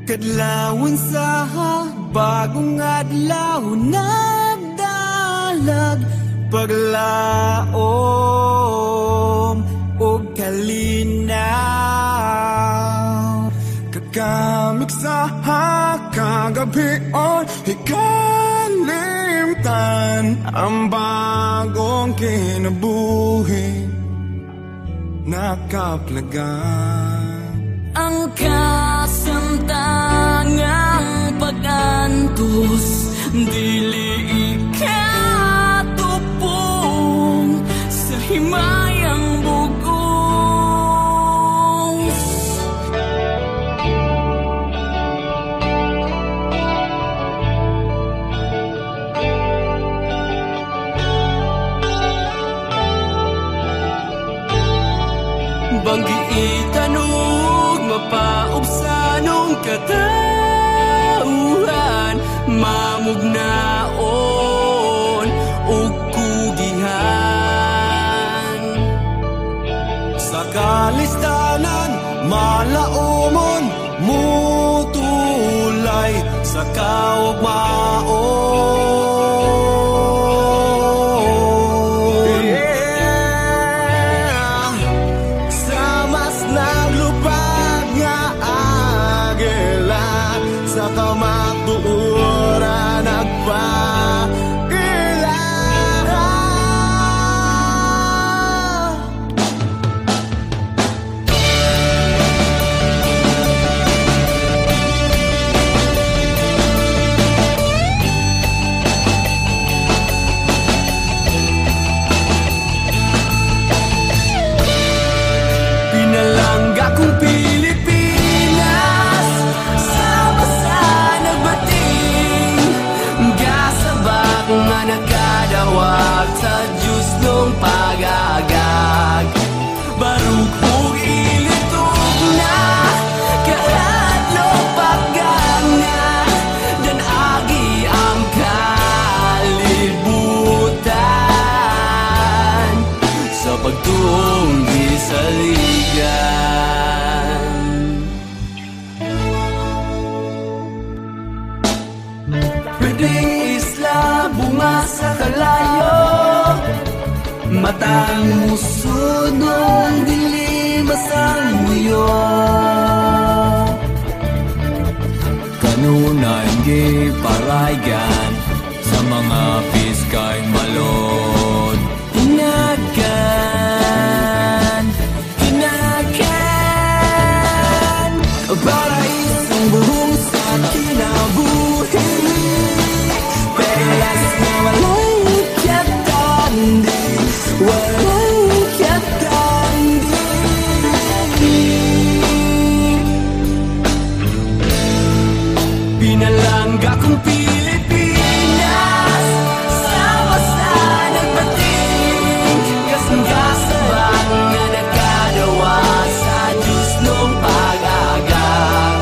Kadlawon sa bagong adlaw nagdalag paglaom o kalinaw. Kakamik sa kagabion ikalimtan ang bagong kinabuhi nakaplagan. Ang kasamtangang pag-antos dili ikatupong sa himayang bugos. Banggiitan mapaubsanong katauhan mamugnaon ug kugihan. Sa kalistanan malaumon mutulay sa kaugmaon. Kamaktuura nagpailara. Pinalangga kong Pilipinas sama sa nagbating gasabak nga nakadawag sa Diyos nung pag-agag. Barug ug ilitog na kahadlok pagana dan agi ang kalibutan sa pagtunggi sa ligan. Pwedeng isla bunga sa kalayo, matang musunong dili masanguyo. Kanunay giparaygan sa mga piskay malod. Hinagan, hinagan para isang buhong sa kinabuhi. Pelas na walay katandi, walay katandi. Pinalangga kong Pilipinas sama sa nagbating kasang-kasabang nga nakadawa sa Diyos nung pag-agag.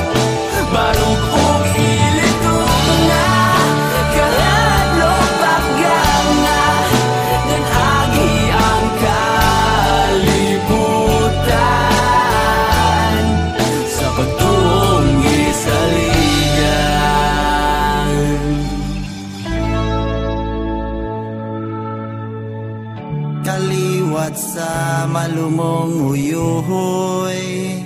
Barug ug ilitog na kahadlok pagana dan agi ang kalibutan sa pagtunggi sa ligan. Kaliwat sa malumong uyuhoy,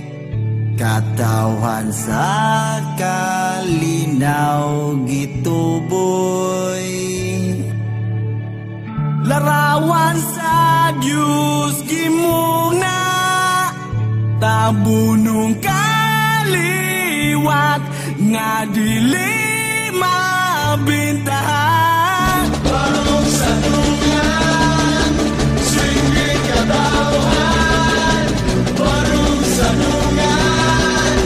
katawhan sa kalinaw gituboy. Larawan sa Diyos gimuna, tabunong kaliwat nga dili mabintahan. Barong sa dungan, sige katawhan. Barong sa dungan,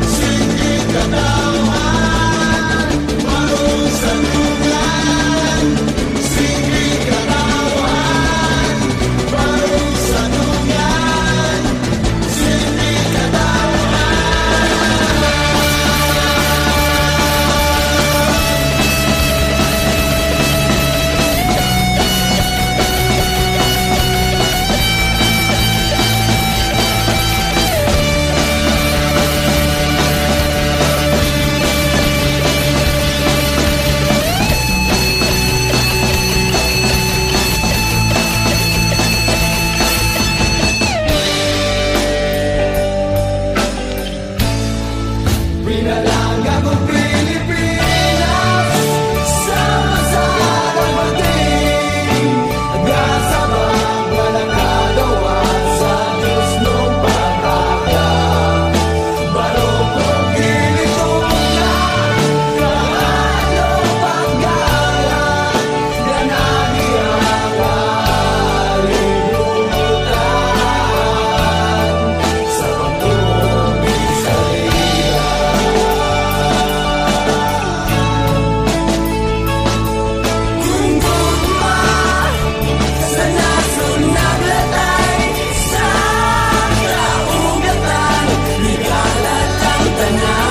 sige katawhan. Barong sa dungan, sige katawhan. Barong sa dungan, sige katawhan. Pinalaga kong Pilipinas, sama sa nagmating. Nagkasabang walang kagawa sa Diyos nung pagkaka. Barokong kilitulan, kahalo paggalan, na nagiyang kalibumutan sa pagtulong Bisaya. Kung gugma sa nasong naglatay sa kaugatan, ikalat ang tanan.